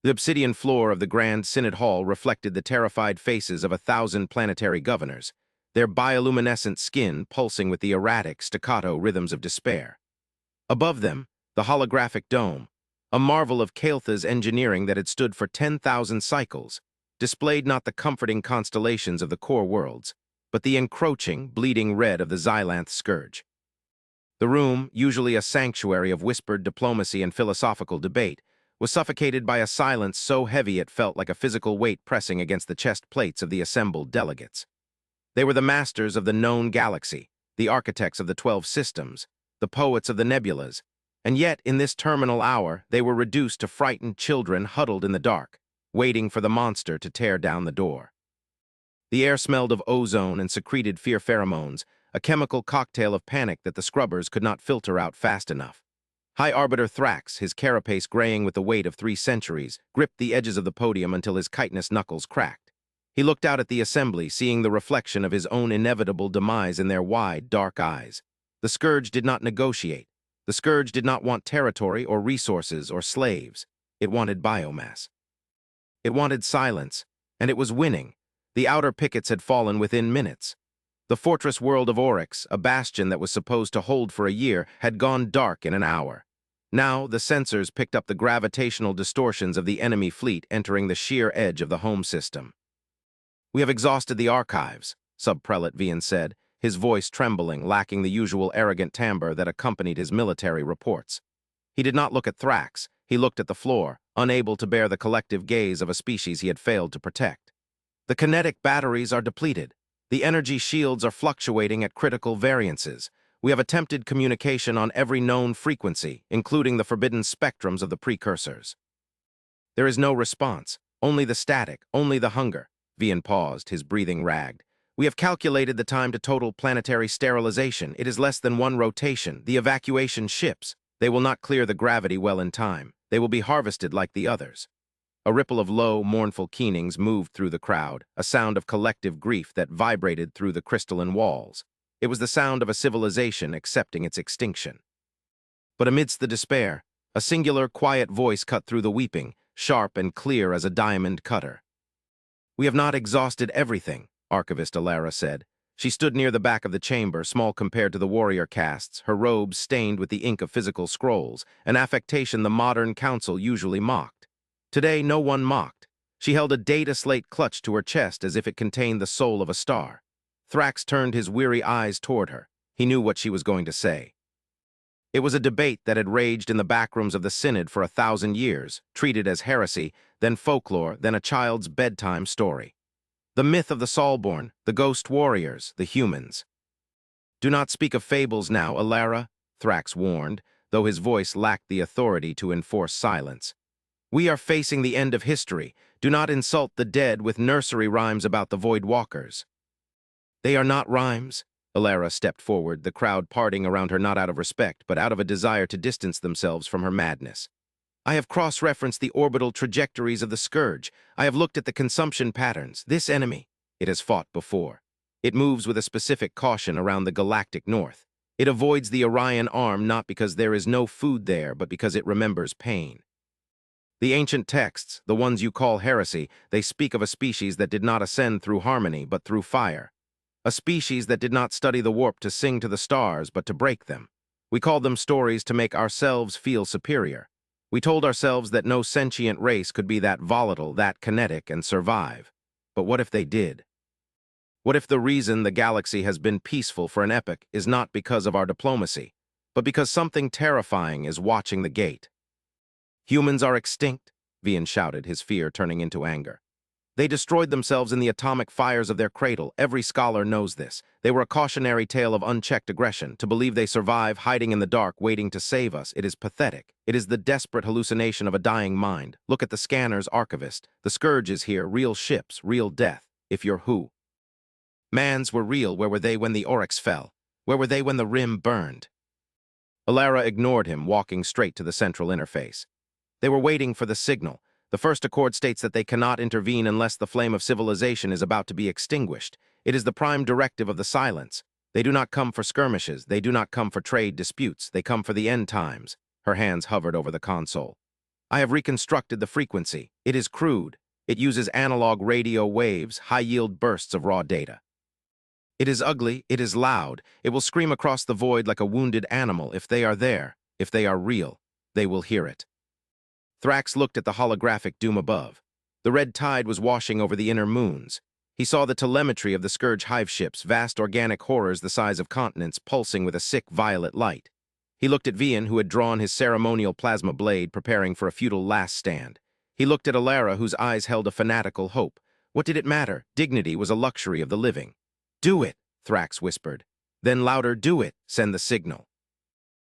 The obsidian floor of the Grand Synod Hall reflected the terrified faces of 1,000 planetary governors, their bioluminescent skin pulsing with the erratic, staccato rhythms of despair. Above them, the holographic dome, a marvel of Kael'tha's engineering that had stood for 10,000 cycles, displayed not the comforting constellations of the core worlds, but the encroaching, bleeding red of the Xylanth scourge. The room, usually a sanctuary of whispered diplomacy and philosophical debate, was suffocated by a silence so heavy it felt like a physical weight pressing against the chest plates of the assembled delegates. They were the masters of the known galaxy, the architects of the 12 systems, the poets of the nebulas, and yet in this terminal hour they were reduced to frightened children huddled in the dark, waiting for the monster to tear down the door. The air smelled of ozone and secreted fear pheromones, a chemical cocktail of panic that the scrubbers could not filter out fast enough. High Arbiter Thrax, his carapace graying with the weight of 3 centuries, gripped the edges of the podium until his chitinous knuckles cracked. He looked out at the assembly, seeing the reflection of his own inevitable demise in their wide, dark eyes. The Scourge did not negotiate. The Scourge did not want territory or resources or slaves. It wanted biomass. It wanted silence, and it was winning. The outer pickets had fallen within minutes. The fortress world of Orcs, a bastion that was supposed to hold for a year, had gone dark in an hour. Now, the sensors picked up the gravitational distortions of the enemy fleet entering the sheer edge of the home system. "We have exhausted the archives," Subprelate Vian said, his voice trembling, lacking the usual arrogant timbre that accompanied his military reports. He did not look at Thrax, he looked at the floor, unable to bear the collective gaze of a species he had failed to protect. "The kinetic batteries are depleted. The energy shields are fluctuating at critical variances. We have attempted communication on every known frequency, including the forbidden spectrums of the precursors. There is no response, only the static, only the hunger." Vian paused, his breathing ragged. "We have calculated the time to total planetary sterilization. It is less than 1 rotation. The evacuation ships. They will not clear the gravity well in time. They will be harvested like the others." A ripple of low, mournful keenings moved through the crowd, a sound of collective grief that vibrated through the crystalline walls. It was the sound of a civilization accepting its extinction. But amidst the despair, a singular, quiet voice cut through the weeping, sharp and clear as a diamond cutter. "We have not exhausted everything," Archivist Alara said. She stood near the back of the chamber, small compared to the warrior castes, her robes stained with the ink of physical scrolls, an affectation the modern council usually mocked. Today, no one mocked. She held a data slate clutched to her chest as if it contained the soul of a star. Thrax turned his weary eyes toward her. He knew what she was going to say. It was a debate that had raged in the backrooms of the Synod for 1,000 years, treated as heresy, then folklore, then a child's bedtime story. The myth of the Soulborn, the ghost warriors, the humans. "Do not speak of fables now, Alara," Thrax warned, though his voice lacked the authority to enforce silence. "We are facing the end of history. Do not insult the dead with nursery rhymes about the Void Walkers." "They are not rhymes." Alara stepped forward, the crowd parting around her not out of respect, but out of a desire to distance themselves from her madness. "I have cross-referenced the orbital trajectories of the Scourge. I have looked at the consumption patterns. This enemy, it has fought before. It moves with a specific caution around the galactic north. It avoids the Orion Arm not because there is no food there, but because it remembers pain. The ancient texts, the ones you call heresy, they speak of a species that did not ascend through harmony, but through fire. A species that did not study the warp to sing to the stars, but to break them. We called them stories to make ourselves feel superior. We told ourselves that no sentient race could be that volatile, that kinetic, and survive. But what if they did? What if the reason the galaxy has been peaceful for an epoch is not because of our diplomacy, but because something terrifying is watching the gate? "Humans are extinct," Vian shouted, his fear turning into anger. "They destroyed themselves in the atomic fires of their cradle. Every scholar knows this. They were a cautionary tale of unchecked aggression. To believe they survive, hiding in the dark, waiting to save us, it is pathetic. It is the desperate hallucination of a dying mind. Look at the scanners, Archivist. The Scourge is here, real ships, real death, if you're who. Mans were real. Where were they when the Orcs fell? Where were they when the Rim burned?" Alara ignored him, walking straight to the central interface. "They were waiting for the signal. The first accord states that they cannot intervene unless the flame of civilization is about to be extinguished. It is the prime directive of the silence. They do not come for skirmishes. They do not come for trade disputes. They come for the end times." Her hands hovered over the console. I have reconstructed the frequency. It is crude. It uses analog radio waves, high-yield bursts of raw data. It is ugly, it is loud. It will scream across the void like a wounded animal. If they are there, if they are real, they will hear it. Thrax looked at the holographic doom above. The red tide was washing over the inner moons. He saw the telemetry of the Scourge hive ships, vast organic horrors the size of continents, pulsing with a sick violet light. He looked at Vian, who had drawn his ceremonial plasma blade, preparing for a futile last stand. He looked at Alara, whose eyes held a fanatical hope. What did it matter? Dignity was a luxury of the living. "Do it," Thrax whispered. Then louder, "Do it, send the signal."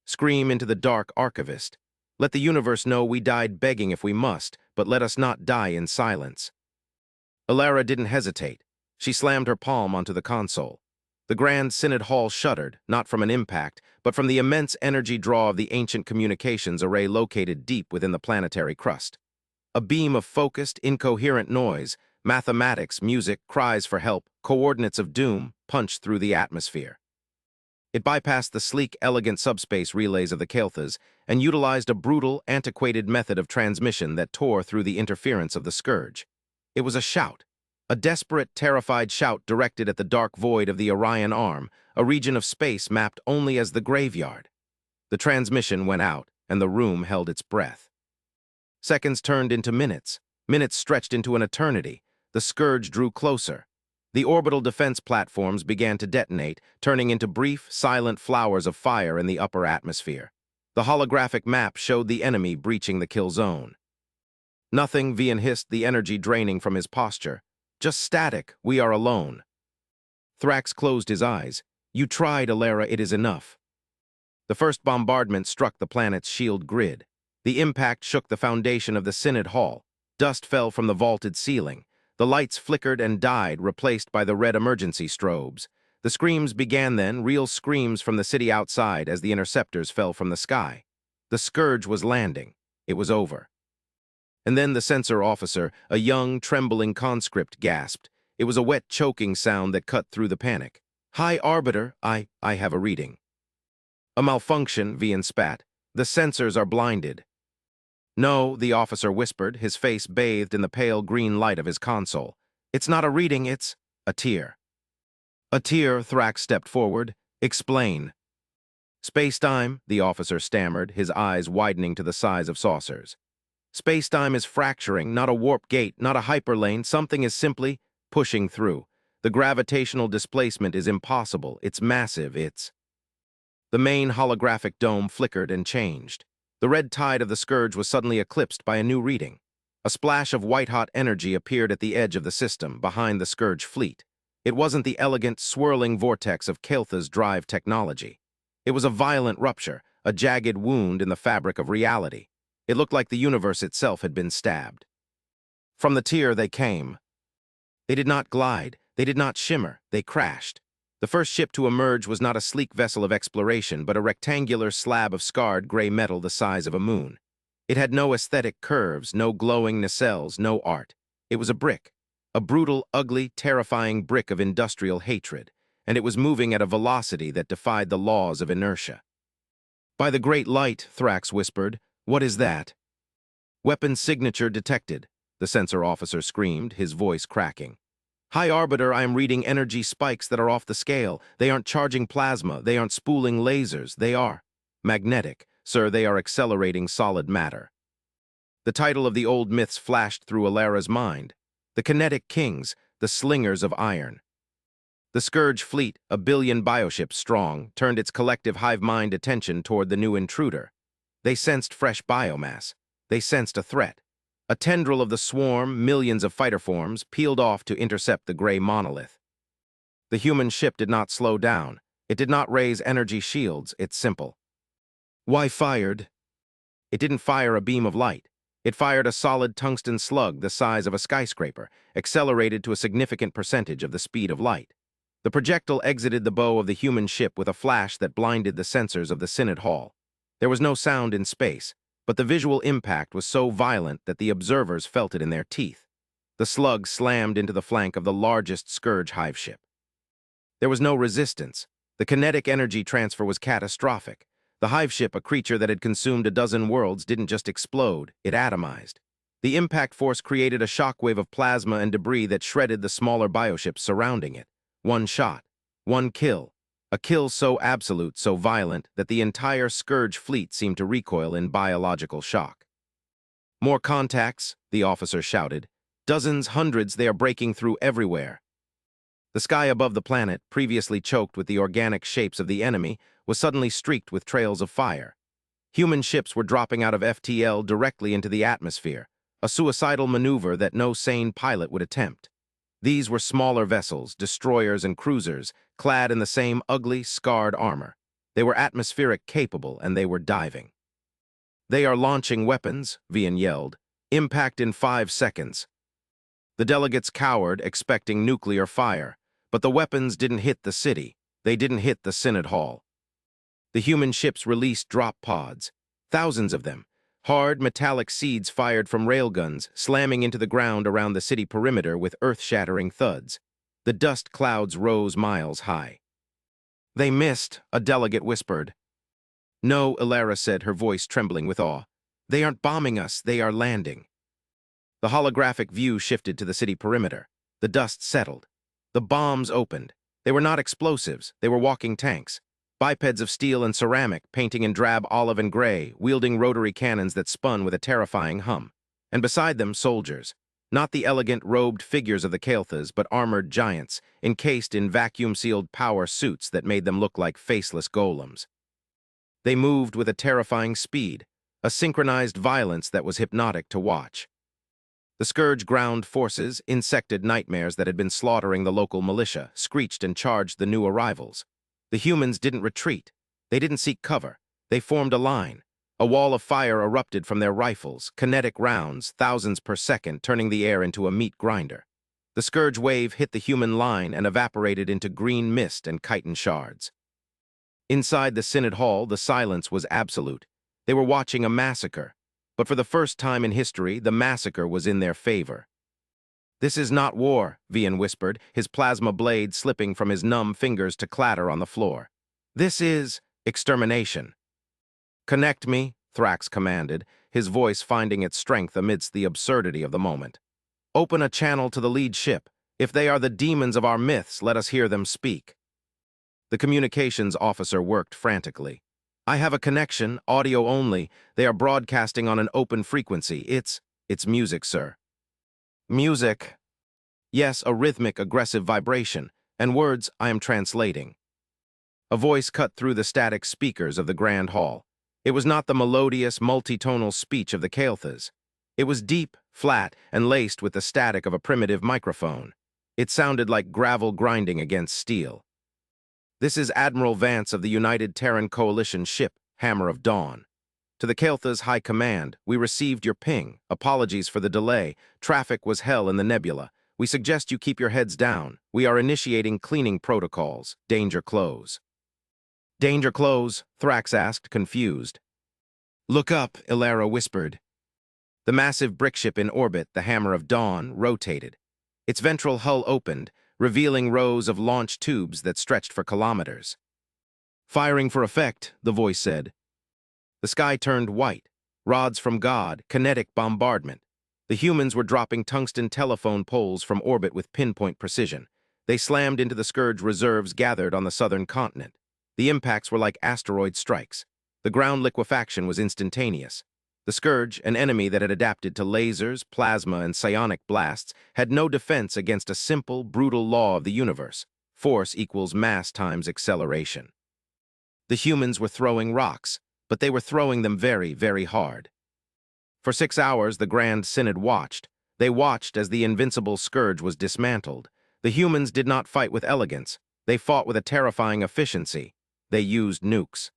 Scream into the dark, archivist. Let the universe know we died begging if we must, but let us not die in silence. Alara didn't hesitate. She slammed her palm onto the console. The Grand Synod Hall shuddered, not from an impact, but from the immense energy draw of the ancient communications array located deep within the planetary crust. A beam of focused, incoherent noise, mathematics, music, cries for help, coordinates of doom, punched through the atmosphere. It bypassed the sleek, elegant subspace relays of the Kael'thas and utilized a brutal, antiquated method of transmission that tore through the interference of the Scourge. It was a shout, a desperate, terrified shout directed at the dark void of the Orion Arm, a region of space mapped only as the graveyard. The transmission went out, and the room held its breath. Seconds turned into minutes. Minutes stretched into an eternity. The Scourge drew closer. The orbital defense platforms began to detonate, turning into brief, silent flowers of fire in the upper atmosphere. The holographic map showed the enemy breaching the kill zone. "Nothing," Vian hissed, the energy draining from his posture. "Just static. We are alone." Thrax closed his eyes. "You tried, Alara. It is enough." The first bombardment struck the planet's shield grid. The impact shook the foundation of the Synod Hall. Dust fell from the vaulted ceiling. The lights flickered and died, replaced by the red emergency strobes. The screams began then, real screams from the city outside as the interceptors fell from the sky. The Scourge was landing. It was over. And then the sensor officer, a young, trembling conscript, gasped. It was a wet, choking sound that cut through the panic. "High Arbiter, I have a reading." "A malfunction," Vian spat. "The sensors are blinded." "No," the officer whispered, his face bathed in the pale green light of his console. "It's not a reading, it's a tear." "A tear," Thrax stepped forward. "Explain." "Space-time," the officer stammered, his eyes widening to the size of saucers. "Space-time is fracturing, not a warp gate, not a hyperlane. Something is simply pushing through. The gravitational displacement is impossible. It's massive. It's..." The main holographic dome flickered and changed. The red tide of the Scourge was suddenly eclipsed by a new reading. A splash of white-hot energy appeared at the edge of the system, behind the Scourge fleet. It wasn't the elegant, swirling vortex of Kael'tha's drive technology. It was a violent rupture, a jagged wound in the fabric of reality. It looked like the universe itself had been stabbed. From the tier they came. They did not glide, they did not shimmer, they crashed. The first ship to emerge was not a sleek vessel of exploration, but a rectangular slab of scarred gray metal the size of a moon. It had no aesthetic curves, no glowing nacelles, no art. It was a brick, a brutal, ugly, terrifying brick of industrial hatred, and it was moving at a velocity that defied the laws of inertia. "By the great light," Thrax whispered, "what is that?" "Weapon signature detected," the sensor officer screamed, his voice cracking. "High Arbiter, I am reading energy spikes that are off the scale. They aren't charging plasma, they aren't spooling lasers, they are magnetic. Sir, they are accelerating solid matter." The title of the old myths flashed through Alara's mind. The Kinetic Kings, the Slingers of Iron. The Scourge fleet, a billion bioships strong, turned its collective hive-mind attention toward the new intruder. They sensed fresh biomass. They sensed a threat. A tendril of the swarm, millions of fighter forms, peeled off to intercept the gray monolith. The human ship did not slow down. It did not raise energy shields. It's simple. "Why fired?" It didn't fire a beam of light. It fired a solid tungsten slug the size of a skyscraper, accelerated to a significant percentage of the speed of light. The projectile exited the bow of the human ship with a flash that blinded the sensors of the Synod Hall. There was no sound in space, but the visual impact was so violent that the observers felt it in their teeth. The slug slammed into the flank of the largest Scourge hive ship. There was no resistance. The kinetic energy transfer was catastrophic. The hive ship, a creature that had consumed a dozen worlds, didn't just explode, it atomized. The impact force created a shockwave of plasma and debris that shredded the smaller bioships surrounding it. One shot. One kill. A kill so absolute, so violent, that the entire Scourge fleet seemed to recoil in biological shock. "More contacts," the officer shouted. "Dozens, hundreds, they are breaking through everywhere." The sky above the planet, previously choked with the organic shapes of the enemy, was suddenly streaked with trails of fire. Human ships were dropping out of FTL directly into the atmosphere, a suicidal maneuver that no sane pilot would attempt. These were smaller vessels, destroyers and cruisers, clad in the same ugly, scarred armor. They were atmospheric capable, and they were diving. "They are launching weapons," Vian yelled. "Impact in 5 seconds." The delegates cowered, expecting nuclear fire, but the weapons didn't hit the city. They didn't hit the Synod Hall. The human ships released drop pods, thousands of them, hard, metallic seeds fired from railguns, slamming into the ground around the city perimeter with earth-shattering thuds. The dust clouds rose miles high. "They missed," a delegate whispered. "No," Ilara said, her voice trembling with awe. "They aren't bombing us, they are landing." The holographic view shifted to the city perimeter. The dust settled. The bombs opened. They were not explosives, they were walking tanks. Bipeds of steel and ceramic, painting in drab olive and gray, wielding rotary cannons that spun with a terrifying hum. And beside them, soldiers. Not the elegant, robed figures of the Kael'thas, but armored giants, encased in vacuum-sealed power suits that made them look like faceless golems. They moved with a terrifying speed, a synchronized violence that was hypnotic to watch. The Scourge ground forces, insected nightmares that had been slaughtering the local militia, screeched and charged the new arrivals. The humans didn't retreat. They didn't seek cover. They formed a line. A wall of fire erupted from their rifles, kinetic rounds, thousands per second, turning the air into a meat grinder. The Scourge wave hit the human line and evaporated into green mist and chitin shards. Inside the Synod Hall, the silence was absolute. They were watching a massacre. But for the first time in history, the massacre was in their favor. "This is not war," Vian whispered, his plasma blade slipping from his numb fingers to clatter on the floor. "This is extermination." "Connect me," Thrax commanded, his voice finding its strength amidst the absurdity of the moment. "Open a channel to the lead ship. If they are the demons of our myths, let us hear them speak." The communications officer worked frantically. "I have a connection, audio only. They are broadcasting on an open frequency. It's music, sir." "Music?" "Yes, a rhythmic, aggressive vibration. And words I am translating." A voice cut through the static speakers of the Grand Hall. It was not the melodious, multitonal speech of the Kael'thas. It was deep, flat, and laced with the static of a primitive microphone. It sounded like gravel grinding against steel. "This is Admiral Vance of the United Terran Coalition ship, Hammer of Dawn. To the Kael'thas High Command, we received your ping. Apologies for the delay. Traffic was hell in the nebula. We suggest you keep your heads down. We are initiating cleaning protocols. Danger close." "Danger close?" Thrax asked, confused. "Look up," Ilara whispered. The massive brickship in orbit, the Hammer of Dawn, rotated. Its ventral hull opened, revealing rows of launch tubes that stretched for kilometers. "Firing for effect," the voice said. The sky turned white. Rods from God, kinetic bombardment. The humans were dropping tungsten telephone poles from orbit with pinpoint precision. They slammed into the Scourge reserves gathered on the southern continent. The impacts were like asteroid strikes. The ground liquefaction was instantaneous. The Scourge, an enemy that had adapted to lasers, plasma, and psionic blasts, had no defense against a simple, brutal law of the universe. Force equals mass times acceleration. The humans were throwing rocks, but they were throwing them very, very hard. For 6 hours, the Grand Synod watched. They watched as the invincible Scourge was dismantled. The humans did not fight with elegance. They fought with a terrifying efficiency. They used nukes.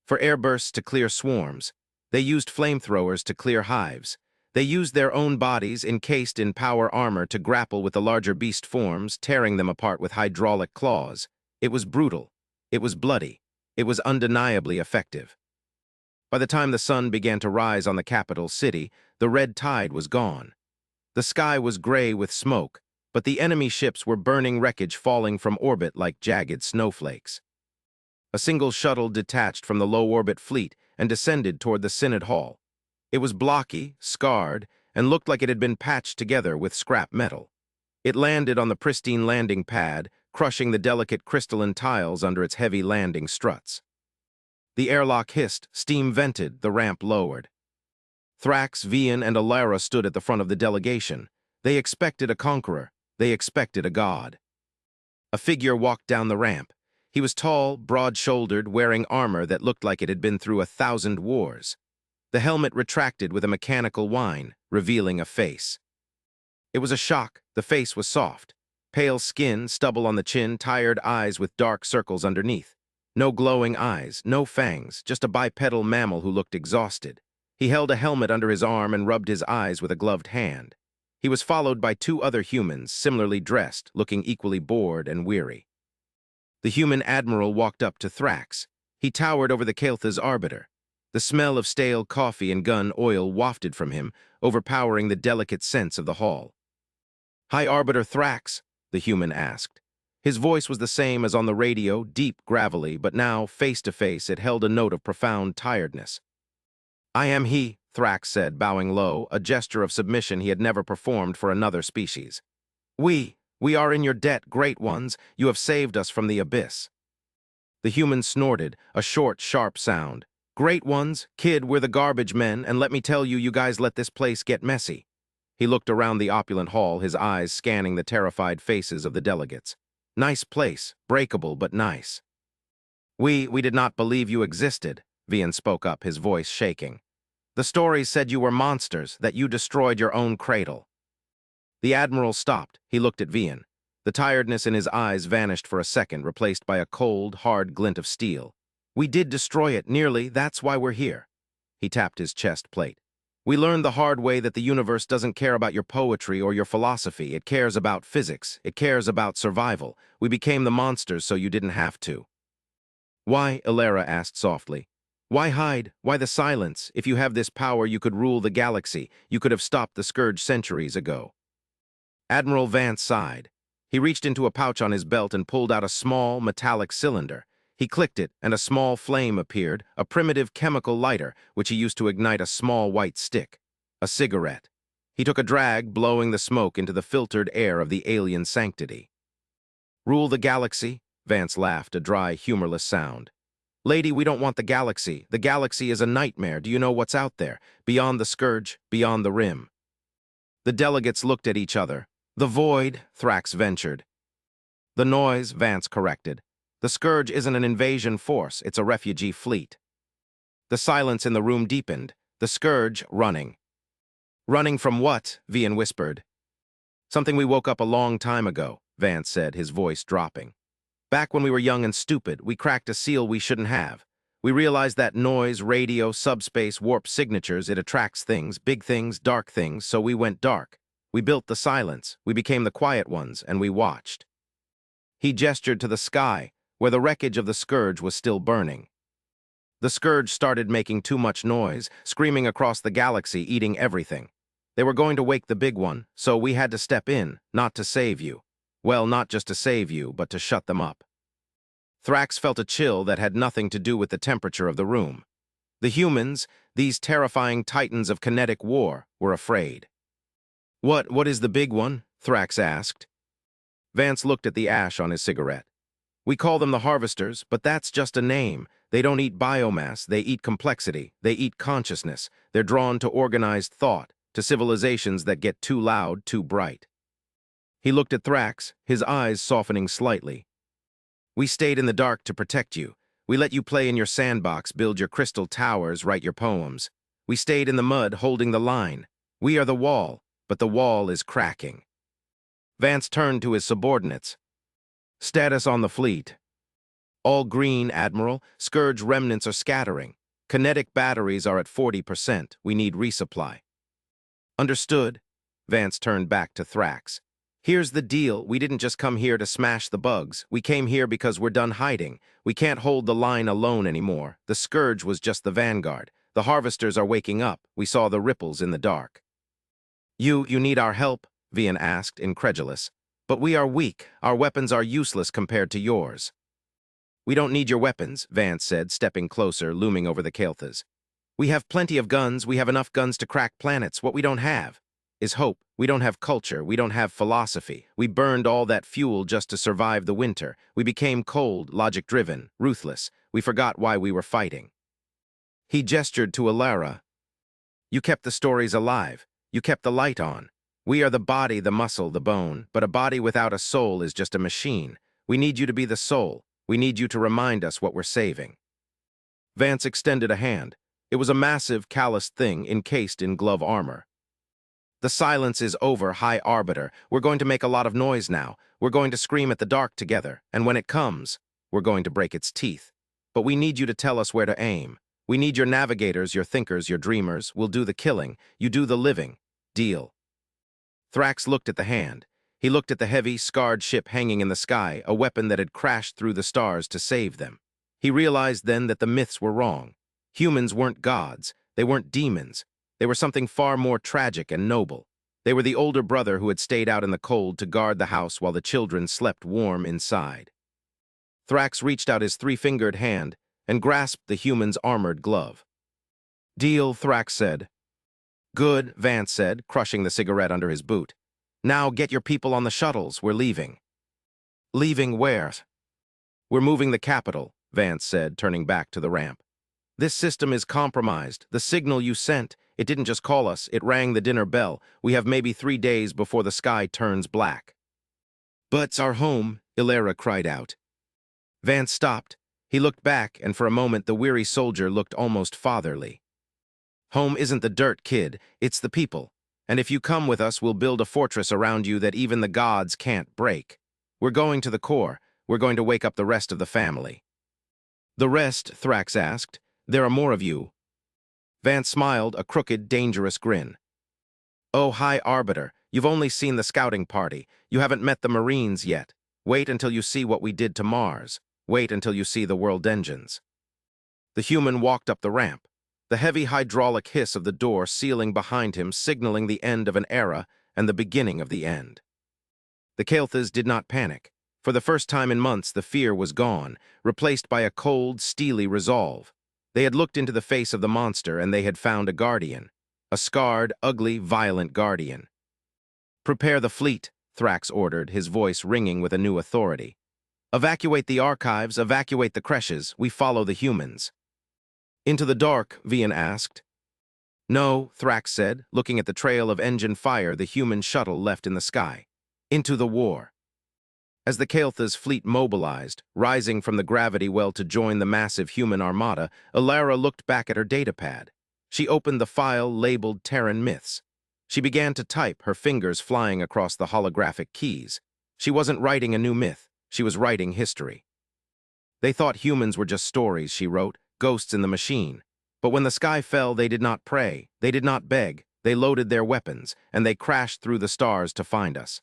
For airbursts to clear swarms. They used flamethrowers to clear hives. They used their own bodies, encased in power armor, to grapple with the larger beast forms, tearing them apart with hydraulic claws. It was brutal. It was bloody. It was undeniably effective. By the time the sun began to rise on the capital city, the red tide was gone. The sky was gray with smoke, but the enemy ships were burning wreckage falling from orbit like jagged snowflakes. A single shuttle detached from the low-orbit fleet and descended toward the Synod Hall. It was blocky, scarred, and looked like it had been patched together with scrap metal. It landed on the pristine landing pad, crushing the delicate crystalline tiles under its heavy landing struts. The airlock hissed, steam vented, the ramp lowered. Thrax, Vian, and Alara stood at the front of the delegation. They expected a conqueror. They expected a god. A figure walked down the ramp. He was tall, broad-shouldered, wearing armor that looked like it had been through 1,000 wars. The helmet retracted with a mechanical whine, revealing a face. It was a shock. The face was soft. Pale skin, stubble on the chin, tired eyes with dark circles underneath. No glowing eyes, no fangs, just a bipedal mammal who looked exhausted. He held a helmet under his arm and rubbed his eyes with a gloved hand. He was followed by 2 other humans, similarly dressed, looking equally bored and weary. The human admiral walked up to Thrax. He towered over the Kael'tha's arbiter. The smell of stale coffee and gun oil wafted from him, overpowering the delicate scents of the hall. "Hi, Arbiter Thrax," the human asked. His voice was the same as on the radio, deep, gravelly, but now, face to face, it held a note of profound tiredness. "I am he," Thrax said, bowing low, a gesture of submission he had never performed for another species. We are in your debt, great ones. You have saved us from the abyss." The human snorted, a short, sharp sound. "Great ones, kid, we're the garbage men, and let me tell you, you guys let this place get messy." He looked around the opulent hall, his eyes scanning the terrified faces of the delegates. "Nice place, breakable but nice." We did not believe you existed," Vian spoke up, his voice shaking. "The stories said you were monsters, that you destroyed your own cradle." The Admiral stopped. He looked at Vian. The tiredness in his eyes vanished for a second, replaced by a cold, hard glint of steel. "We did destroy it, nearly, that's why we're here." He tapped his chest plate. "We learned the hard way that the universe doesn't care about your poetry or your philosophy. It cares about physics. It cares about survival. We became the monsters so you didn't have to." "Why?" Alara asked softly. "Why hide? Why the silence? If you have this power, you could rule the galaxy. You could have stopped the scourge centuries ago." Admiral Vance sighed. He reached into a pouch on his belt and pulled out a small, metallic cylinder. He clicked it, and a small flame appeared, a primitive chemical lighter, which he used to ignite a small white stick. A cigarette. He took a drag, blowing the smoke into the filtered air of the alien sanctity. "Rule the galaxy?" Vance laughed, a dry, humorless sound. "Lady, we don't want the galaxy. The galaxy is a nightmare. Do you know what's out there? Beyond the scourge, beyond the rim." The delegates looked at each other. "The void," Thrax ventured. "The noise," Vance corrected. "The scourge isn't an invasion force, it's a refugee fleet." The silence in the room deepened. The scourge running. "Running from what?" Vian whispered. "Something we woke up a long time ago," Vance said, his voice dropping. "Back when we were young and stupid, we cracked a seal we shouldn't have. We realized that noise, radio, subspace, warp signatures, it attracts things, big things, dark things, so we went dark. We built the silence, we became the quiet ones, and we watched." He gestured to the sky, where the wreckage of the scourge was still burning. The scourge started making too much noise, screaming across the galaxy, eating everything. They were going to wake the big one, so we had to step in, not to save you. Well, not just to save you, but to shut them up. Thrax felt a chill that had nothing to do with the temperature of the room. The humans, these terrifying titans of kinetic war, were afraid. What is the big one?" Thrax asked. Vance looked at the ash on his cigarette. "We call them the harvesters, but that's just a name. They don't eat biomass, they eat complexity, they eat consciousness. They're drawn to organized thought, to civilizations that get too loud, too bright." He looked at Thrax, his eyes softening slightly. "We stayed in the dark to protect you. We let you play in your sandbox, build your crystal towers, write your poems. We stayed in the mud, holding the line. We are the wall, but the wall is cracking." Vance turned to his subordinates. "Status on the fleet." "All green, Admiral. Scourge remnants are scattering. Kinetic batteries are at 40%. We need resupply." "Understood." Vance turned back to Thrax. "Here's the deal. We didn't just come here to smash the bugs. We came here because we're done hiding. We can't hold the line alone anymore. The scourge was just the vanguard. The harvesters are waking up. We saw the ripples in the dark." You need our help?" Vian asked, incredulous. "But we are weak. Our weapons are useless compared to yours." "We don't need your weapons," Vance said, stepping closer, looming over the Kael'thas. "We have plenty of guns. We have enough guns to crack planets. What we don't have is hope. We don't have culture. We don't have philosophy. We burned all that fuel just to survive the winter. We became cold, logic-driven, ruthless. We forgot why we were fighting." He gestured to Alara. "You kept the stories alive. You kept the light on. We are the body, the muscle, the bone, but a body without a soul is just a machine. We need you to be the soul. We need you to remind us what we're saving." Vance extended a hand. It was a massive, calloused thing encased in glove armor. "The silence is over, High Arbiter. We're going to make a lot of noise now. We're going to scream at the dark together, and when it comes, we're going to break its teeth. But we need you to tell us where to aim. We need your navigators, your thinkers, your dreamers. We'll do the killing. You do the living. Deal." Thrax looked at the hand. He looked at the heavy, scarred ship hanging in the sky, a weapon that had crashed through the stars to save them. He realized then that the myths were wrong. Humans weren't gods. They weren't demons. They were something far more tragic and noble. They were the older brother who had stayed out in the cold to guard the house while the children slept warm inside. Thrax reached out his three-fingered hand and grasped the human's armored glove. "Deal," Thrax said. "Good," Vance said, crushing the cigarette under his boot. "Now get your people on the shuttles. We're leaving." "Leaving where?" "We're moving the capital," Vance said, turning back to the ramp. "This system is compromised. The signal you sent, it didn't just call us, it rang the dinner bell. We have maybe 3 days before the sky turns black." "But's our home," Ilera cried out. Vance stopped. He looked back, and for a moment the weary soldier looked almost fatherly. "Home isn't the dirt, kid. It's the people. And if you come with us, we'll build a fortress around you that even the gods can't break. We're going to the core. We're going to wake up the rest of the family." "The rest?" Thrax asked. "There are more of you." Vance smiled, a crooked, dangerous grin. "Oh, High Arbiter, you've only seen the scouting party. You haven't met the Marines yet. Wait until you see what we did to Mars. Wait until you see the world engines." The human walked up the ramp, the heavy hydraulic hiss of the door sealing behind him, signaling the end of an era and the beginning of the end. The Kael'thas did not panic. For the first time in months, the fear was gone, replaced by a cold, steely resolve. They had looked into the face of the monster, and they had found a guardian. A scarred, ugly, violent guardian. "Prepare the fleet," Thrax ordered, his voice ringing with a new authority. "Evacuate the archives, evacuate the creches. We follow the humans." "Into the dark?" Vian asked. "No," Thrax said, looking at the trail of engine fire the human shuttle left in the sky. "Into the war." As the Kael'thas' fleet mobilized, rising from the gravity well to join the massive human armada, Alara looked back at her datapad. She opened the file labeled Terran Myths. She began to type, her fingers flying across the holographic keys. She wasn't writing a new myth. She was writing history. "They thought humans were just stories," she wrote, "ghosts in the machine. But when the sky fell, they did not pray. They did not beg. They loaded their weapons, and they crashed through the stars to find us."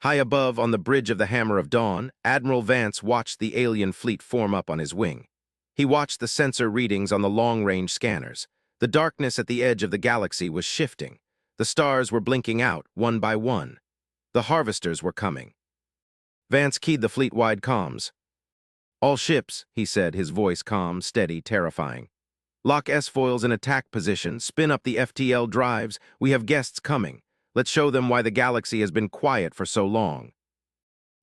High above, on the bridge of the Hammer of Dawn, Admiral Vance watched the alien fleet form up on his wing. He watched the sensor readings on the long-range scanners. The darkness at the edge of the galaxy was shifting. The stars were blinking out, one by one. The harvesters were coming. Vance keyed the fleet-wide comms. "All ships," he said, his voice calm, steady, terrifying. "Lock S-foils in attack position. Spin up the FTL drives. We have guests coming. Let's show them why the galaxy has been quiet for so long."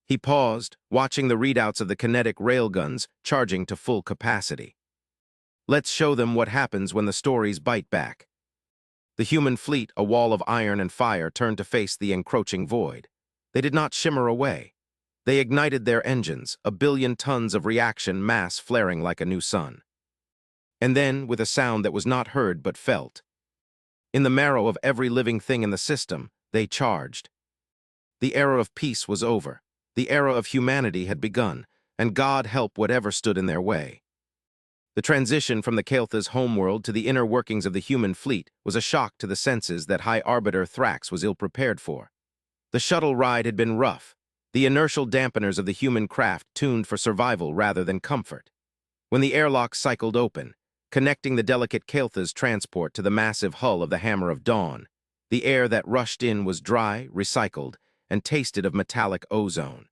He paused, watching the readouts of the kinetic railguns charging to full capacity. "Let's show them what happens when the stories bite back." The human fleet, a wall of iron and fire, turned to face the encroaching void. They did not shimmer away. They ignited their engines, a billion tons of reaction mass flaring like a new sun. And then, with a sound that was not heard but felt, in the marrow of every living thing in the system, they charged. The era of peace was over. The era of humanity had begun, and God help whatever stood in their way. The transition from the Kael'thas' homeworld to the inner workings of the human fleet was a shock to the senses that High Arbiter Thrax was ill-prepared for. The shuttle ride had been rough, the inertial dampeners of the human craft tuned for survival rather than comfort. When the airlock cycled open, connecting the delicate Kael'thas' transport to the massive hull of the Hammer of Dawn, the air that rushed in was dry, recycled, and tasted of metallic ozone.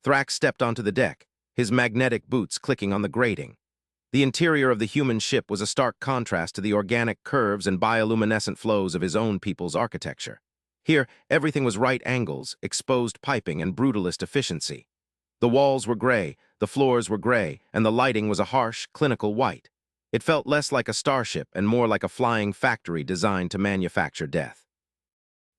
Thrax stepped onto the deck. his magnetic boots clicking on the grating. The interior of the human ship was a stark contrast to the organic curves and bioluminescent flows of his own people's architecture. Here, everything was right angles, exposed piping, and brutalist efficiency. The walls were gray, the floors were gray, and the lighting was a harsh, clinical white. It felt less like a starship and more like a flying factory designed to manufacture death.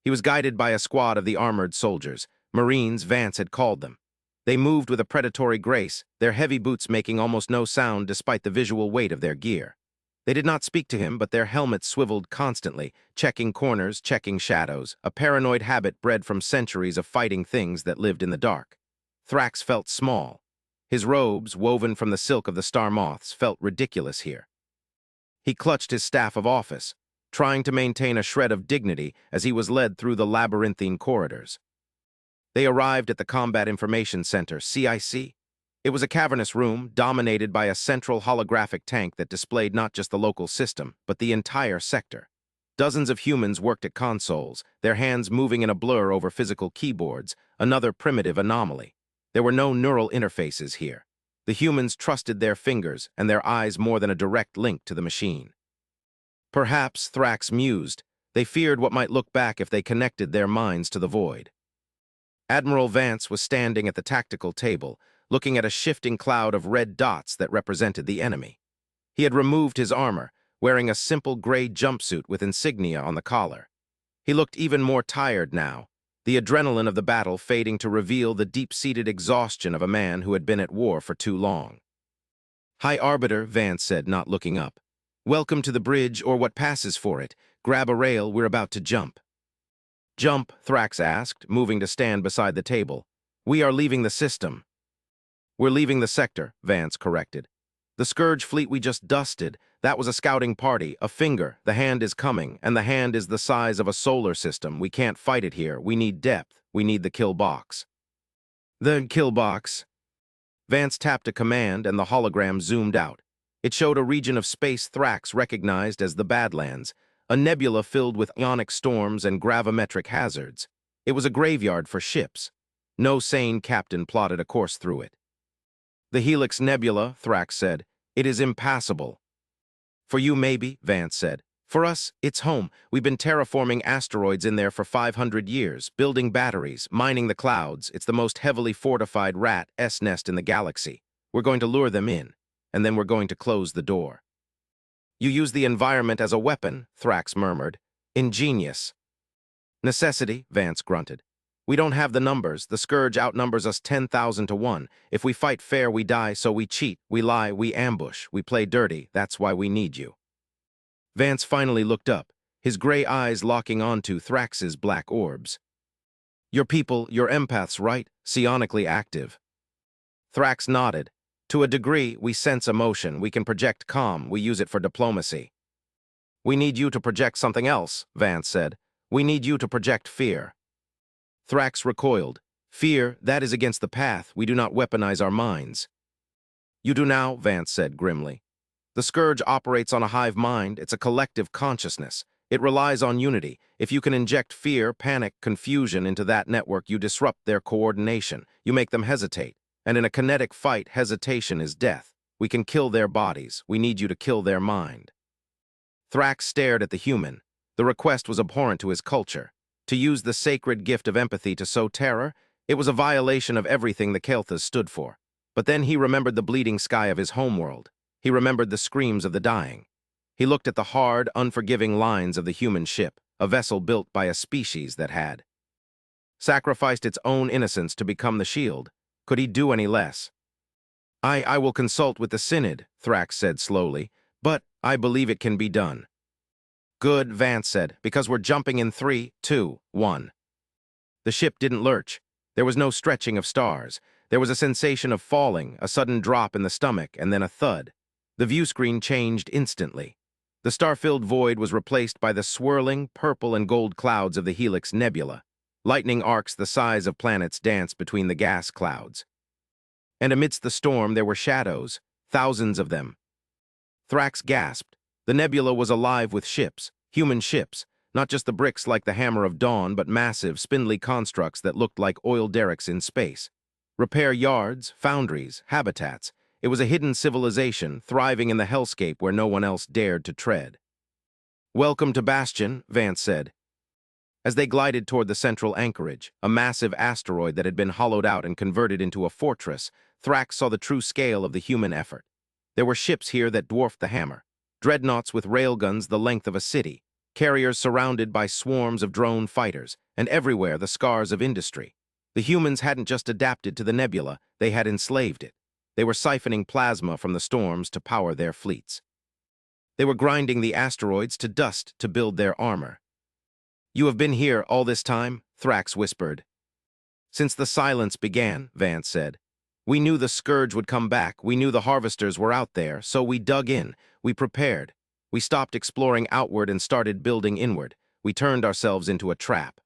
He was guided by a squad of the armored soldiers. Marines, Vance had called them. They moved with a predatory grace, their heavy boots making almost no sound despite the visual weight of their gear. They did not speak to him, but their helmets swiveled constantly, checking corners, checking shadows, a paranoid habit bred from centuries of fighting things that lived in the dark. Thrax felt small. His robes, woven from the silk of the star moths, felt ridiculous here. He clutched his staff of office, trying to maintain a shred of dignity as he was led through the labyrinthine corridors. They arrived at the Combat Information Center, CIC. It was a cavernous room dominated by a central holographic tank that displayed not just the local system, but the entire sector. Dozens of humans worked at consoles, their hands moving in a blur over physical keyboards, another primitive anomaly. There were no neural interfaces here. The humans trusted their fingers and their eyes more than a direct link to the machine. Perhaps, Thrax mused, they feared what might look back if they connected their minds to the void. Admiral Vance was standing at the tactical table, looking at a shifting cloud of red dots that represented the enemy. He had removed his armor, wearing a simple gray jumpsuit with insignia on the collar. He looked even more tired now, the adrenaline of the battle fading to reveal the deep-seated exhaustion of a man who had been at war for too long. "High Arbiter," Vance said, not looking up. "Welcome to the bridge or what passes for it. Grab a rail, we're about to jump." "Jump?" Thrax asked, moving to stand beside the table. "We are leaving the system." "We're leaving the sector," Vance corrected. "The Scourge fleet we just dusted, that was a scouting party, a finger, the hand is coming, and the hand is the size of a solar system. We can't fight it here. We need depth. We need the kill box." "The kill box?" Vance tapped a command and the hologram zoomed out. It showed a region of space Thrax recognized as the Badlands, a nebula filled with ionic storms and gravimetric hazards. It was a graveyard for ships. No sane captain plotted a course through it. "The Helix Nebula," Thrax said. "It is impassable." "For you, maybe," Vance said. "For us, it's home. We've been terraforming asteroids in there for 500 years, building batteries, mining the clouds. It's the most heavily fortified rat's nest in the galaxy. We're going to lure them in, and then we're going to close the door." "You use the environment as a weapon," Thrax murmured. "Ingenious." "Necessity," Vance grunted. "We don't have the numbers. The Scourge outnumbers us 10,000 to 1. If we fight fair, we die, so we cheat, we lie, we ambush, we play dirty. That's why we need you." Vance finally looked up, his gray eyes locking onto Thrax's black orbs. "Your people, you're empaths, right? Psionically active." Thrax nodded. "To a degree, we sense emotion. We can project calm. We use it for diplomacy." "We need you to project something else," Vance said. "We need you to project fear." Thrax recoiled. "Fear, that is against the path. We do not weaponize our minds." "You do now," Vance said grimly. "The Scourge operates on a hive mind. It's a collective consciousness. It relies on unity. If you can inject fear, panic, confusion into that network, you disrupt their coordination. You make them hesitate. And in a kinetic fight, hesitation is death. We can kill their bodies. We need you to kill their mind." Thrax stared at the human. The request was abhorrent to his culture. To use the sacred gift of empathy to sow terror, it was a violation of everything the Kael'thas stood for. But then he remembered the bleeding sky of his homeworld. He remembered the screams of the dying. He looked at the hard, unforgiving lines of the human ship, a vessel built by a species that had sacrificed its own innocence to become the shield. Could he do any less? I will consult with the Synod," Thrax said slowly, "but I believe it can be done." "Good," Vance said, "because we're jumping in 3, 2, 1. The ship didn't lurch. There was no stretching of stars. There was a sensation of falling, a sudden drop in the stomach, and then a thud. The view screen changed instantly. The star-filled void was replaced by the swirling purple and gold clouds of the Helix Nebula. Lightning arcs the size of planets danced between the gas clouds. And amidst the storm there were shadows, thousands of them. Thrax gasped. The nebula was alive with ships, human ships, not just the bricks like the Hammer of Dawn, but massive, spindly constructs that looked like oil derricks in space. Repair yards, foundries, habitats. It was a hidden civilization, thriving in the hellscape where no one else dared to tread. "Welcome to Bastion," Vance said. As they glided toward the central anchorage, a massive asteroid that had been hollowed out and converted into a fortress, Thrax saw the true scale of the human effort. There were ships here that dwarfed the Hammer, dreadnoughts with railguns the length of a city, carriers surrounded by swarms of drone fighters, and everywhere the scars of industry. The humans hadn't just adapted to the nebula, they had enslaved it. They were siphoning plasma from the storms to power their fleets. They were grinding the asteroids to dust to build their armor. "You have been here all this time?" Thrax whispered. "Since the silence began," Vance said. "We knew the scourge would come back, we knew the harvesters were out there, so we dug in, we prepared. We stopped exploring outward and started building inward. We turned ourselves into a trap."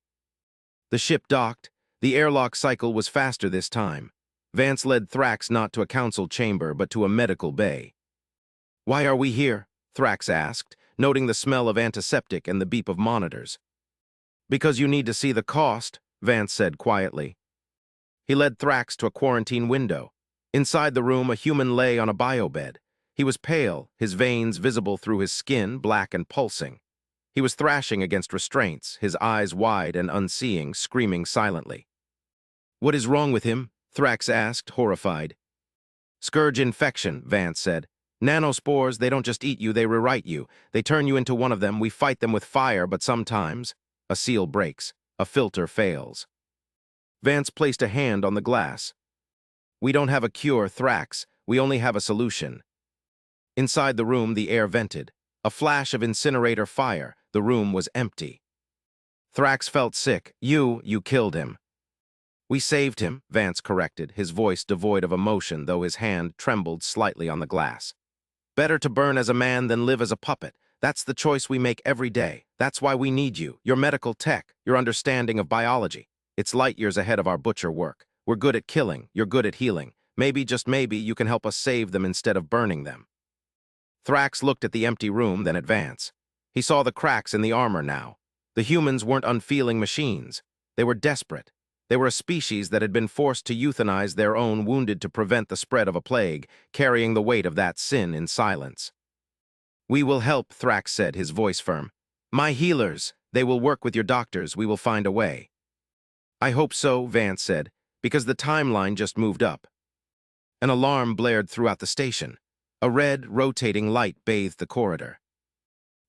The ship docked. The airlock cycle was faster this time. Vance led Thrax not to a council chamber, but to a medical bay. "Why are we here?" Thrax asked, noting the smell of antiseptic and the beep of monitors. "Because you need to see the cost," Vance said quietly. He led Thrax to a quarantine window. Inside the room, a human lay on a biobed. He was pale, his veins visible through his skin, black and pulsing. He was thrashing against restraints, his eyes wide and unseeing, screaming silently. "What is wrong with him?" Thrax asked, horrified. "Scourge infection," Vance said. "Nanospores, they don't just eat you, they rewrite you. They turn you into one of them. We fight them with fire, but sometimes a seal breaks, a filter fails." Vance placed a hand on the glass. "We don't have a cure, Thrax. We only have a solution." Inside the room, the air vented. A flash of incinerator fire. The room was empty. Thrax felt sick. You killed him." "We saved him," Vance corrected, his voice devoid of emotion, though his hand trembled slightly on the glass. "Better to burn as a man than live as a puppet. That's the choice we make every day. That's why we need you, your medical tech, your understanding of biology. It's light years ahead of our butcher work. We're good at killing, you're good at healing. Maybe, just maybe, you can help us save them instead of burning them." Thrax looked at the empty room, then at Vance. He saw the cracks in the armor now. The humans weren't unfeeling machines. They were desperate. They were a species that had been forced to euthanize their own wounded to prevent the spread of a plague, carrying the weight of that sin in silence. "We will help," Thrax said, his voice firm. "My healers, they will work with your doctors. We will find a way." "I hope so," Vance said, "because the timeline just moved up." An alarm blared throughout the station. A red, rotating light bathed the corridor.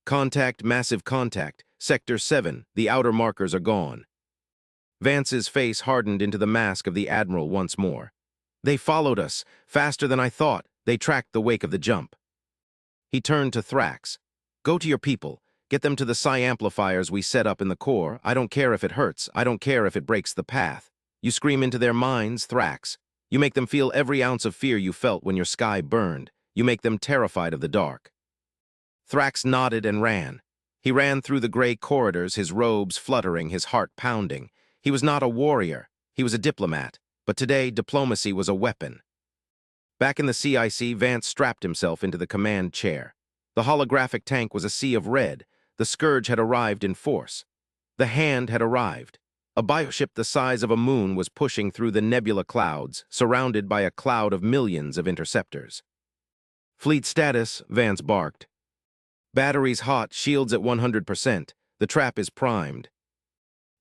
"Contact, massive contact. Sector 7, the outer markers are gone." Vance's face hardened into the mask of the Admiral once more. "They followed us, faster than I thought. They tracked the wake of the jump." He turned to Thrax. "Go to your people. Get them to the psi-amplifiers we set up in the core. I don't care if it hurts. I don't care if it breaks the path. You scream into their minds, Thrax. You make them feel every ounce of fear you felt when your sky burned. You make them terrified of the dark." Thrax nodded and ran. He ran through the gray corridors, his robes fluttering, his heart pounding. He was not a warrior. He was a diplomat. But today, diplomacy was a weapon. Back in the CIC, Vance strapped himself into the command chair. The holographic tank was a sea of red. The scourge had arrived in force. The hand had arrived. A bioship the size of a moon was pushing through the nebula clouds, surrounded by a cloud of millions of interceptors. "Fleet status," Vance barked. "Batteries hot, shields at 100%. The trap is primed."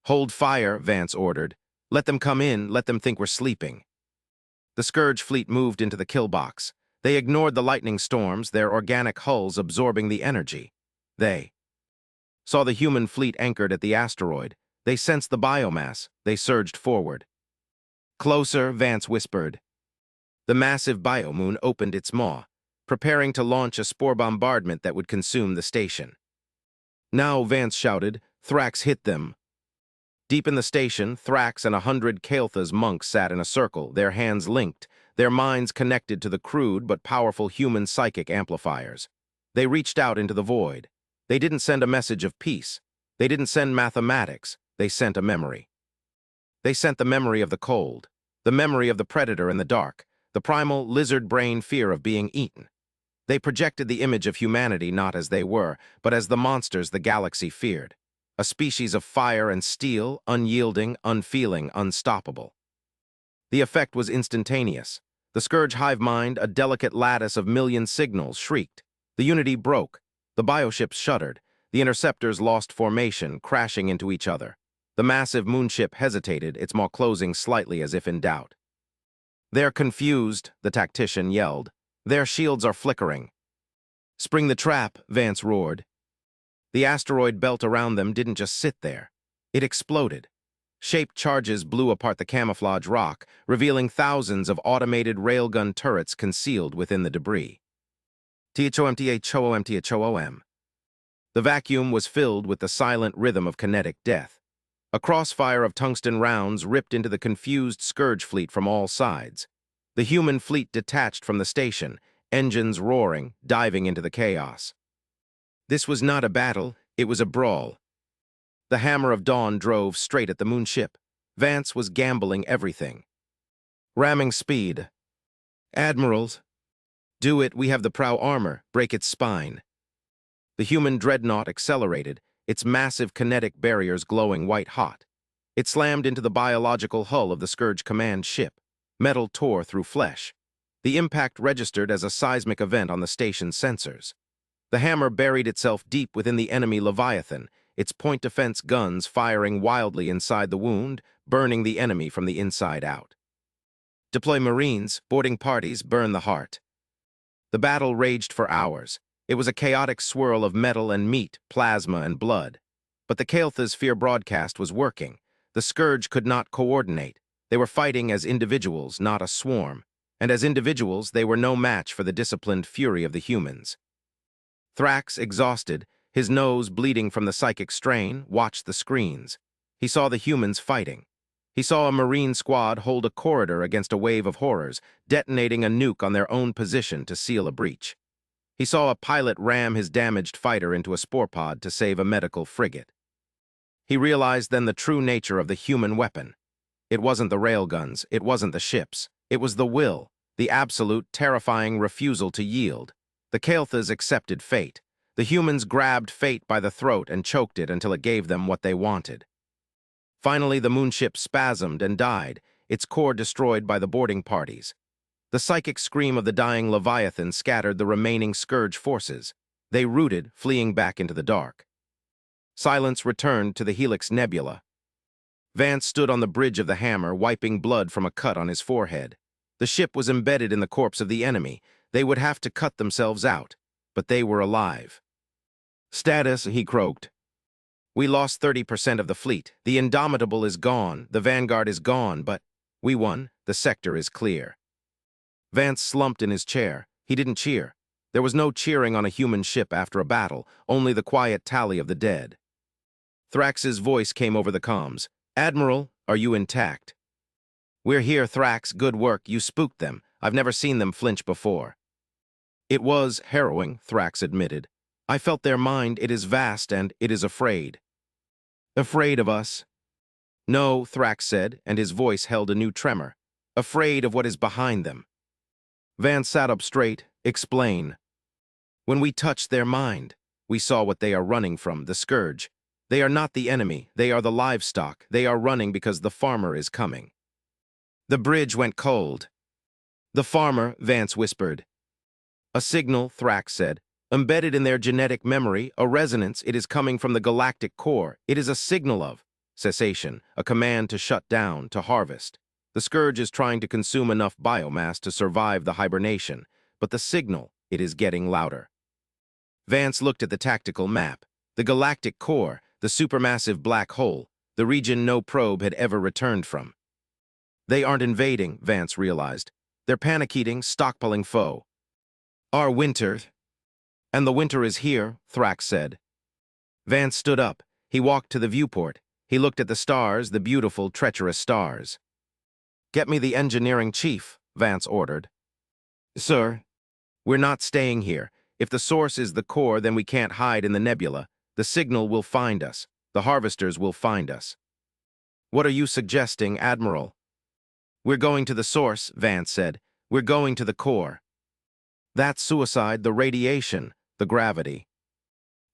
"Hold fire," Vance ordered. "Let them come in, let them think we're sleeping." The Scourge fleet moved into the kill box. They ignored the lightning storms, their organic hulls absorbing the energy. They saw the human fleet anchored at the asteroid. They sensed the biomass. They surged forward. "Closer," Vance whispered. The massive biomoon opened its maw, preparing to launch a spore bombardment that would consume the station. "Now," Vance shouted, "Thrax hit them." Deep in the station, Thrax and 100 Kael'thas monks sat in a circle, their hands linked, their minds connected to the crude but powerful human psychic amplifiers. They reached out into the void. They didn't send a message of peace. They didn't send mathematics. They sent a memory. They sent the memory of the cold, the memory of the predator in the dark, the primal lizard brain fear of being eaten. They projected the image of humanity not as they were, but as the monsters the galaxy feared. A species of fire and steel, unyielding, unfeeling, unstoppable. The effect was instantaneous. The Scourge hive mind, a delicate lattice of million signals, shrieked. The unity broke. The bioships shuddered. The interceptors lost formation, crashing into each other. The massive moonship hesitated, its maw closing slightly as if in doubt. "They're confused," the tactician yelled. "Their shields are flickering." "Spring the trap," Vance roared. The asteroid belt around them didn't just sit there. It exploded. Shaped charges blew apart the camouflage rock, revealing thousands of automated railgun turrets concealed within the debris. THOM. The vacuum was filled with the silent rhythm of kinetic death. A crossfire of tungsten rounds ripped into the confused Scourge fleet from all sides. The human fleet detached from the station, engines roaring, diving into the chaos. This was not a battle, it was a brawl. The hammer of dawn drove straight at the moonship. Vance was gambling everything. Ramming speed. "Admirals, do it, we have the prow armor, break its spine." The human dreadnought accelerated, its massive kinetic barriers glowing white-hot. It slammed into the biological hull of the Scourge command ship. Metal tore through flesh. The impact registered as a seismic event on the station's sensors. The hammer buried itself deep within the enemy Leviathan, its point-defense guns firing wildly inside the wound, burning the enemy from the inside out. "Deploy Marines, boarding parties, burn the heart." The battle raged for hours. It was a chaotic swirl of metal and meat, plasma and blood. But the Kael'tha's fear broadcast was working. The Scourge could not coordinate. They were fighting as individuals, not a swarm. And as individuals, they were no match for the disciplined fury of the humans. Thrax, exhausted, his nose bleeding from the psychic strain, watched the screens. He saw the humans fighting. He saw a Marine squad hold a corridor against a wave of horrors, detonating a nuke on their own position to seal a breach. He saw a pilot ram his damaged fighter into a spore pod to save a medical frigate. He realized then the true nature of the human weapon. It wasn't the railguns, it wasn't the ships. It was the will, the absolute, terrifying refusal to yield. The Kael'thas accepted fate. The humans grabbed fate by the throat and choked it until it gave them what they wanted. Finally, the moonship spasmed and died, its core destroyed by the boarding parties. The psychic scream of the dying Leviathan scattered the remaining Scourge forces. They rooted, fleeing back into the dark. Silence returned to the Helix Nebula. Vance stood on the bridge of the hammer, wiping blood from a cut on his forehead. The ship was embedded in the corpse of the enemy. They would have to cut themselves out, but they were alive. "Status," he croaked. "We lost 30% of the fleet. The Indomitable is gone, the Vanguard is gone, but we won. The sector is clear." Vance slumped in his chair. He didn't cheer. There was no cheering on a human ship after a battle, only the quiet tally of the dead. Thrax's voice came over the comms. "Admiral, are you intact?" "We're here, Thrax. Good work. You spooked them. I've never seen them flinch before." "It was harrowing," Thrax admitted. "I felt their mind. It is vast and it is afraid." "Afraid of us?" "No," Thrax said, and his voice held a new tremor. "Afraid of what is behind them." Vance sat up straight. "Explain." "When we touched their mind, we saw what they are running from, the Scourge. They are not the enemy, they are the livestock. They are running because the farmer is coming." The bridge went cold. "The farmer," Vance whispered. "A signal," Thrax said. "Embedded in their genetic memory, a resonance. It is coming from the galactic core. It is a signal of cessation, a command to shut down, to harvest. The Scourge is trying to consume enough biomass to survive the hibernation, but the signal, it is getting louder." Vance looked at the tactical map. The galactic core, the supermassive black hole, the region no probe had ever returned from. "They aren't invading," Vance realized. "They're panic-eating, stockpiling foe. Our winter." "And the winter is here," Thrax said. Vance stood up. He walked to the viewport. He looked at the stars, the beautiful, treacherous stars. "Get me the engineering chief," Vance ordered. "Sir." "We're not staying here. If the source is the core, then we can't hide in the nebula. The signal will find us. The harvesters will find us." "What are you suggesting, Admiral?" "We're going to the source," Vance said. "We're going to the core." "That's suicide, the radiation, the gravity."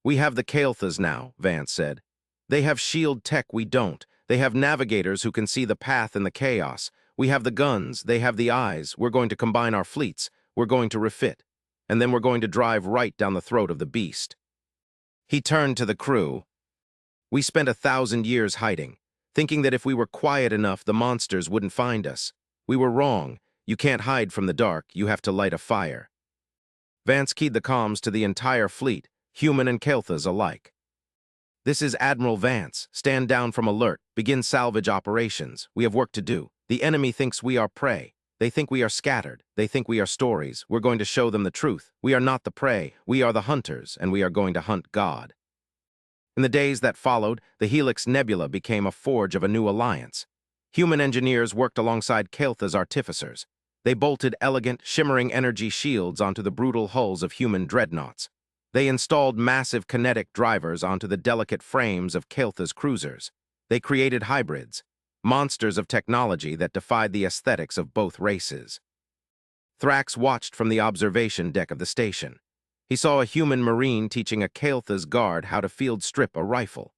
"We have the Kael'thas now," Vance said. "They have shield tech we don't. They have navigators who can see the path in the chaos. We have the guns, they have the eyes, we're going to combine our fleets, we're going to refit, and then we're going to drive right down the throat of the beast. He turned to the crew. We spent 1,000 years hiding, thinking that if we were quiet enough, the monsters wouldn't find us. We were wrong. You can't hide from the dark, you have to light a fire. Vance keyed the comms to the entire fleet, human and Kael'thas alike. This is Admiral Vance. Stand down from alert. Begin salvage operations. We have work to do. The enemy thinks we are prey. They think we are scattered. They think we are stories. We're going to show them the truth. We are not the prey. We are the hunters, and we are going to hunt God. In the days that followed, the Helix Nebula became a forge of a new alliance. Human engineers worked alongside Kael'thas artificers. They bolted elegant, shimmering energy shields onto the brutal hulls of human dreadnoughts. They installed massive kinetic drivers onto the delicate frames of Kael'thas cruisers. They created hybrids, monsters of technology that defied the aesthetics of both races. Thrax watched from the observation deck of the station. He saw a human marine teaching a Kael'thas guard how to field strip a rifle.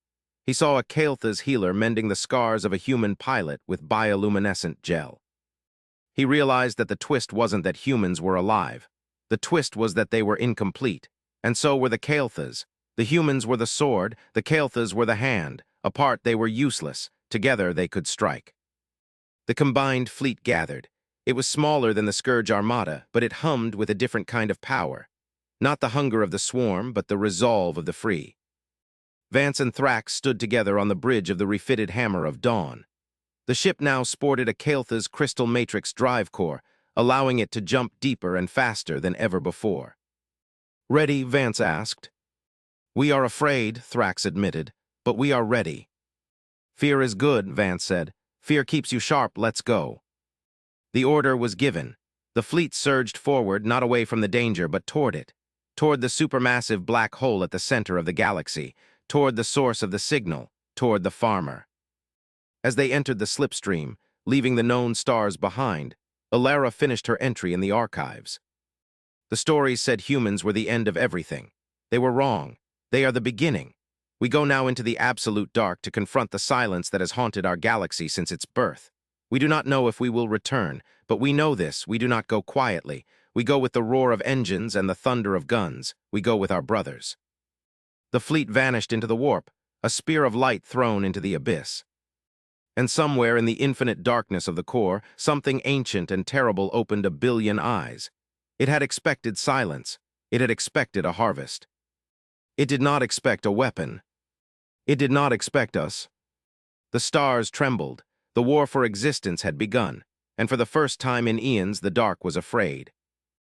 He saw a Kael'thas healer mending the scars of a human pilot with bioluminescent gel. He realized that the twist wasn't that humans were alive. The twist was that they were incomplete. And so were the Kael'thas. The humans were the sword, the Kael'thas were the hand. Apart they were useless, together they could strike. The combined fleet gathered. It was smaller than the Scourge Armada, but it hummed with a different kind of power. Not the hunger of the swarm, but the resolve of the free. Vance and Thrax stood together on the bridge of the refitted Hammer of Dawn. The ship now sported a Kael'thas crystal matrix drive core, allowing it to jump deeper and faster than ever before. "Ready?" Vance asked. "We are afraid," Thrax admitted, "but we are ready." "Fear is good," Vance said. "Fear keeps you sharp, let's go." The order was given. The fleet surged forward, not away from the danger, but toward it. Toward the supermassive black hole at the center of the galaxy. Toward the source of the signal. Toward the farmer. As they entered the slipstream, leaving the known stars behind, Alara finished her entry in the archives. The stories said humans were the end of everything. They were wrong. They are the beginning. We go now into the absolute dark to confront the silence that has haunted our galaxy since its birth. We do not know if we will return, but we know this: we do not go quietly. We go with the roar of engines and the thunder of guns. We go with our brothers. The fleet vanished into the warp, a spear of light thrown into the abyss. And somewhere in the infinite darkness of the core, something ancient and terrible opened 1,000,000,000 eyes. It had expected silence. It had expected a harvest. It did not expect a weapon. It did not expect us. The stars trembled. The war for existence had begun, and for the first time in eons the dark was afraid.